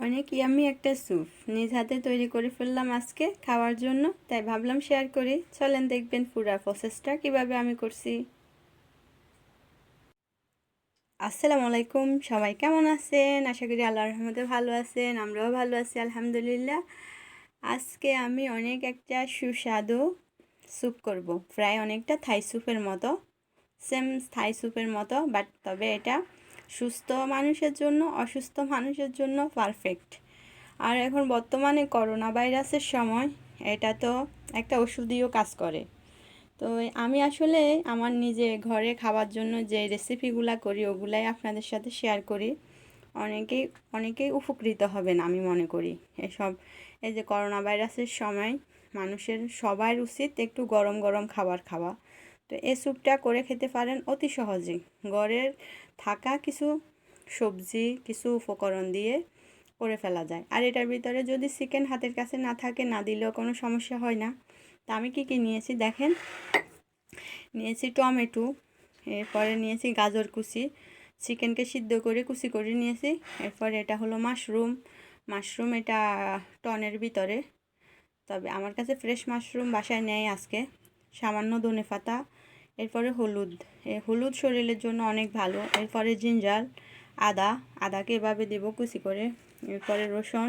অনেক ইয়াম্মি একটা স্যুপ নিজ হাতে তৈরি করে ফেললাম আজকে খাওয়ার জন্য, তাই ভাবলাম শেয়ার করি। চলেন দেখবেন পুরো প্রসেসটা কিভাবে আমি করছি। আসসালামু আলাইকুম, সবাই কেমন আছেন? আশা করি আল্লাহর রহমতে ভালো আছেন, আমরাও ভালো আছি আলহামদুলিল্লাহ। আজকে আমি অনেক একটা সুস্বাদু স্যুপ করব, প্রায় অনেকটা থাই স্যুপের মতো, সেম থাই স্যুপের মতো, বাট তবে এটা সুস্থ মানুষের জন্য, অসুস্থ মানুষের জন্য পারফেক্ট। আর এখন বর্তমানে করোনা ভাইরাসের সময় এটা তো একটা ওষুধীয় কাজ করে। তো আমি আসলে আমার নিজে ঘরে খাওয়ার জন্য যে রেসিপিগুলা করি ওগুলাই আপনাদের সাথে শেয়ার করি। অনেকেই অনেকেই উপকৃত হবেন আমি মনে করি এসব। এই যে করোনা ভাইরাসের সময় মানুষের সবার উচিত একটু গরম গরম খাবার খাওয়া। তো এই স্যুপটা করে খেতে পারেন অতি সহজেই, ঘরের থাকা কিছু সবজি, কিছু উপকরণ দিয়ে করে ফেলা যায়। আর এটার ভিতরে যদি চিকেন হাতের কাছে না থাকে, না দিলেও কোনো সমস্যা হয় না। তা আমি কি কি নিয়েছি দেখেন। নিয়েছি টমেটো, এরপরে নিয়েছি গাজর কুচি, চিকেনকে সিদ্ধ করে কুচি করে নিয়েছি। এরপরে এটা হলো মাশরুম, মাশরুম এটা টনের ভিতরে, তবে আমার কাছে ফ্রেশ মাশরুম বাসায় নেই আজকে। সামান্য ধনেপাতা, এরপরে হলুদ, এই হলুদ শরীরের জন্য অনেক ভালো। এরপরে জিঞ্জার, আদাকে এভাবে দেব কুচি করে। এরপরে রসুন,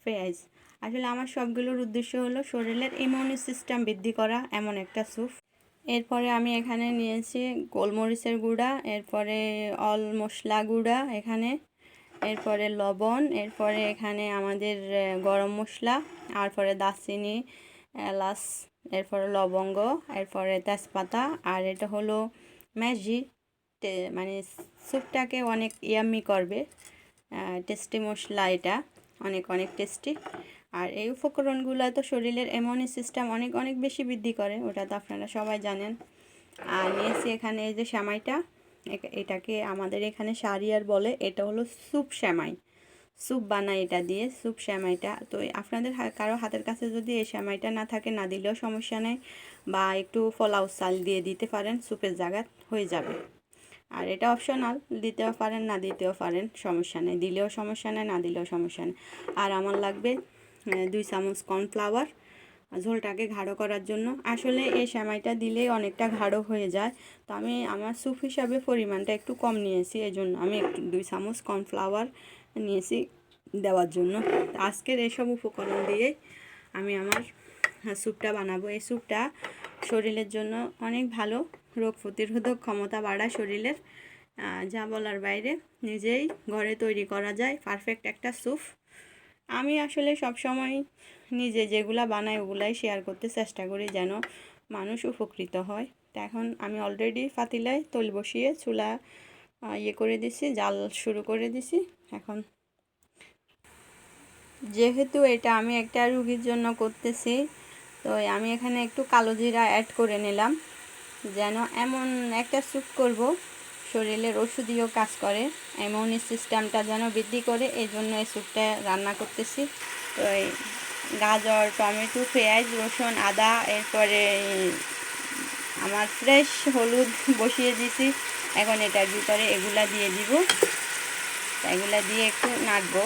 পেঁয়াজ। আসলে আমার সবগুলোর উদ্দেশ্য হলো শরীরের ইমিউনি সিস্টেম বৃদ্ধি করা এমন একটা স্যুপ। এরপরে আমি এখানে নিয়েছি গোলমরিচের গুঁড়া, এরপরে অল মশলা গুঁড়া এখানে, এরপরে লবণ, এরপরে এখানে আমাদের গরম মশলা, এরপরে দারচিনি, এলাচ, এরপরে লবঙ্গ, এরপরে তেজপাতা, আর এটা হলো ম্যাজি, মানে স্যুপটাকে অনেক ইয়াম্মি করবে, টেস্টি মশলা, এটা অনেক অনেক টেস্টি। আর এই উপকরণগুলো তো শরীরের ইমিউনি সিস্টেম অনেক অনেক বেশি বৃদ্ধি করে, ওটা তো আপনারা সবাই জানেন। আর নিয়েছি এখানে এই যে সেমাইটা, এটাকে আমাদের এখানে শারিয়ার বলে, এটা হলো স্যুপ সেমাই, স্যুপ বানায় এটা দিয়ে, স্যুপ সেমাইটা। তো আপনাদের কারো হাতের কাছে যদি এই সেমাইটা না থাকে, না দিলেও সমস্যা নেই, বা একটু পোলাও চাল দিয়ে দিতে পারেন, স্যুপের জায়গায় হয়ে যাবে। আর এটা অপশনাল, দিতেও পারেন না দিতেও পারেন, সমস্যা নেই, দিলেও সমস্যা নেই, না দিলেও সমস্যা নেই। আর আমার লাগবে 2 চামচ কর্নফ্লাওয়ার, ঝোলটাকে গাঢ় করার জন্য। আসলে এই সেমাইটা দিলেই অনেকটা গাঢ় হয়ে যায়, তো আমি আমার স্যুপ হিসাবে পরিমাণটা একটু কম নিয়েছি, এই জন্য আমি একটু 2 চামচ কর্নফ্লাওয়ার নিয়েছি দেওয়ার জন্য। আজকের এইসব উপকরণ দিয়ে আমি আমার স্যুপটা বানাবো। এই স্যুপটা শরীরের জন্য অনেক ভালো, রোগ প্রতিরোধক ক্ষমতা বাড়ায় শরীরের, যা বলার বাইরে। নিজেই ঘরে তৈরি করা যায় পারফেক্ট একটা স্যুপ। আমি আসলে সবসময় নিজে যেগুলা বানাই ওগুলাই শেয়ার করতে চেষ্টা করি, যেন মানুষ উপকৃত হয়। তো এখন আমি অলরেডি পাতিলায় তৈল বসিয়ে চুলা ইয়ে করে দিছি, জাল শুরু করে দিছি। এখন যেহেতু এটা আমি একটা রুগীর জন্য করতেছি, তো আমি এখানে একটু কালো জিরা অ্যাড করে নিলাম, যেন এমন একটা স্যুপ করব শরীরের ওষুধীয় কাজ করে, ইমিউনি সিস্টেমটা যেন বৃদ্ধি করে, এই জন্য এই স্যুপটা রান্না করতেছি। তো এই গাজর, টমেটো, পেঁয়াজ, রসুন, আদা, এরপরে আমার ফ্রেশ হলুদ বসিয়ে দিছি। এখন এটার ভিতরে এগুলা দিয়ে দিব, এগুলা দিয়ে একটু নাড়বো,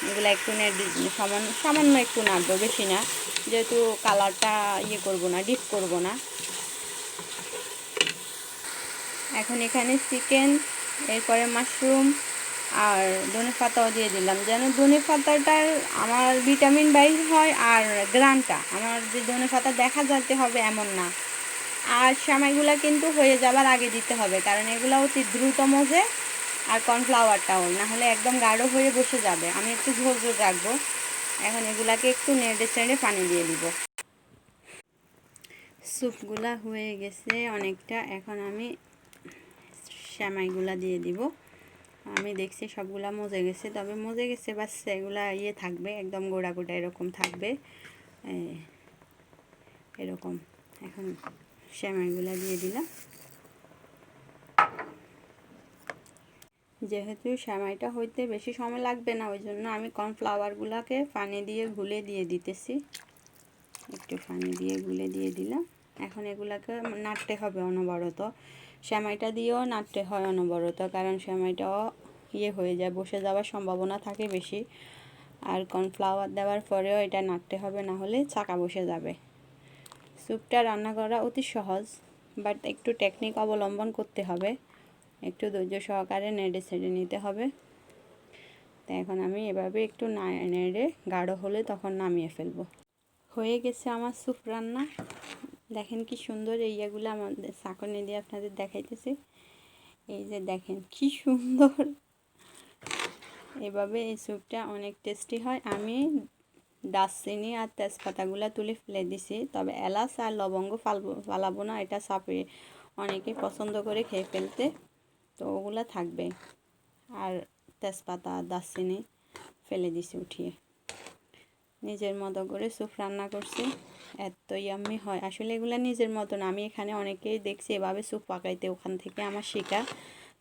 এগুলো একটু সামান্য একটু নাড়বো, বেশি না, যেহেতু কালারটা ইয়ে করব না, ডিপ করব না। এখন এখানে চিকেন, এরপরে মাশরুম আর ধনেপাতাও দিয়ে দিলাম, যেন ধনেপাতাটার আমার ভিটামিন বাইর হয়, আর গ্রানটা আমার যে ধনেপাতা দেখা যেতে হবে এমন না। আর সেমাইগুলো কিন্তু হয়ে যাবার আগে দিতে হবে, কারণ এগুলো অতি দ্রুত মজে। আর কর্নফ্লাওয়ারটাও না হলে একদম গাঢ় হয়ে বসে যাবে, আমি একটু ঝোল ঝোল রাখবো। এখন এগুলাকে একটু নেড়ে চেড়ে পানি দিয়ে দিব। স্যুপগুলা হয়ে গেছে অনেকটা, এখন আমি সেমাইগুলা দিয়ে দিব। আমি দেখছি সবগুলা মজে গেছে, তবে মজে গেছে বাস এগুলা ইয়ে থাকবে, একদম গোড়া গোড়া এরকম থাকবে, এরকম। এখন সেমাইগুলা দিয়ে দিলাম। যেহেতু সেমাইটা হইতে বেশি সময় লাগবে না, ওই জন্য আমি কর্নফ্লাওয়ারগুলোকে পানি দিয়ে গুলে দিয়ে দিতেছি, একটু পানি দিয়ে গুলে দিয়ে দিলাম। এখন এগুলাকে নাড়তে হবে অনবরত, সেমাইটা দিয়েও নাড়তে হয় অনবরত, কারণ সেমাইটাও ইয়ে হয়ে যায়, বসে যাওয়ার সম্ভাবনা থাকে বেশি। আর কর্নফ্লাওয়ার দেওয়ার পরেও এটা নাড়তে হবে, না হলে চাকা বসে যাবে। স্যুপটা রান্না করা অতি সহজ, বাট একটু টেকনিক অবলম্বন করতে হবে, একটু ধৈর্য সহকারে নেড়ে ছেড়ে নিতে হবে। তো এখন আমি এভাবে একটু নেড়ে গাঢ় হলে তখন নামিয়ে ফেলবো। হয়ে গেছে আমার স্যুপ রান্না। দেখেন কি সুন্দর, এইগুলো আমাদের ছাঁকনি দিয়ে আপনাদের দেখাইতেছি। এই যে দেখেন কি সুন্দর, এভাবে এই স্যুপটা অনেক টেস্টি হয়। আমি দারচিনি আর তেজপাতাগুলো তুলে ফেলে দিছি, তবে এলাচ আর লবঙ্গ ফালাবো না, এটা চাপে অনেকে পছন্দ করে খেয়ে ফেলতে, তো ওগুলো থাকবে। আর তেজপাতা দারচিনি ফেলে দিছি উঠিয়ে। নিজের মতো করে স্যুপ রান্না করছি, এত ইয়াম্মি হয়। আসলে এগুলো নিজের মতো না, আমি এখানে অনেকেই দেখছি এভাবে স্যুপ পাকাইতে, ওখান থেকে আমার শেখা।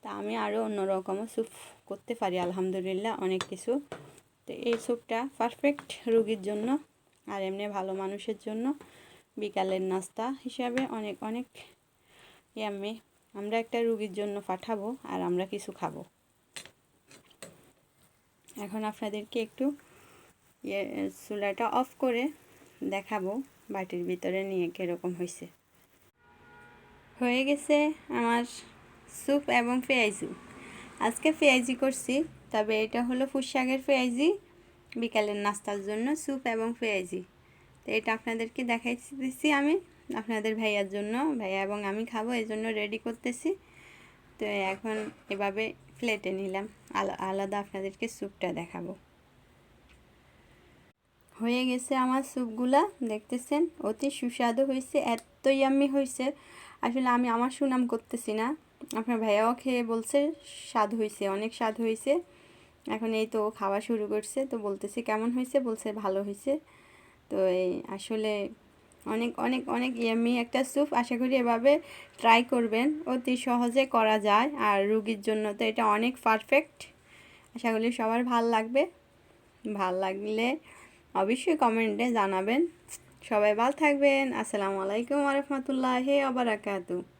তা আমি আরও অন্যরকমও স্যুপ করতে পারি আলহামদুলিল্লাহ, অনেক কিছু। তো এই স্যুপটা পারফেক্ট রুগীর জন্য আর এমনি ভালো মানুষের জন্য বিকালের নাস্তা হিসাবে অনেক অনেক ইয়াম্মি। আমরা একটা রুগীর জন্য পাঠাবো আর আমরা কিছু খাবো। এখন আপনাদেরকে একটু চুলাটা অফ করে দেখাবো বাটির ভিতরে নিয়ে কীরকম হয়েছে। হয়ে গেছে আমার স্যুপ এবং পেঁয়াজু। আজকে পেঁয়াজি করছি, তবে এটা হলো পুঁই শাকের পেঁয়াজি, বিকালের নাস্তার জন্য স্যুপ এবং পেঁয়াজি। তো এটা আপনাদেরকে দেখাইতেছি আমি আপনাদের ভাইয়ার জন্য, ভাইয়া এবং আমি খাবো এই জন্য রেডি করতেছি। তো এখন এভাবে প্লেটে নিলাম, আলাদা আপনাদেরকে স্যুপটা দেখাবো। হয়ে গেছে আমার স্যুপগুলা, দেখতেছেন অতি সুস্বাদু হয়েছে, এত ইয়াম্মি হয়েছে। আসলে আমি আমার সুনাম করতেছি না, আপনার ভাইয়াও খেয়ে বলছে স্বাদ হয়েছে, অনেক স্বাদ হয়েছে। এখন এই তো খাওয়া শুরু করছে, তো বলতেছি কেমন হয়েছে, বলছে ভালো হয়েছে। তো এই আসলে অনেক অনেক অনেক ইয়াম্মি একটা স্যুপ। আশা করি এভাবে ট্রাই করবেন, অতি সহজে করা যায় আর রুগীর জন্য তো এটা অনেক পারফেক্ট। আশা করি সবার ভালো লাগবে, ভালো লাগলে অবশ্যই কমেন্টে জানাবেন। সবাই ভালো থাকবেন। আসসালামু আলাইকুম ওয়া রাহমাতুল্লাহি ওয়া বারাকাতুহু।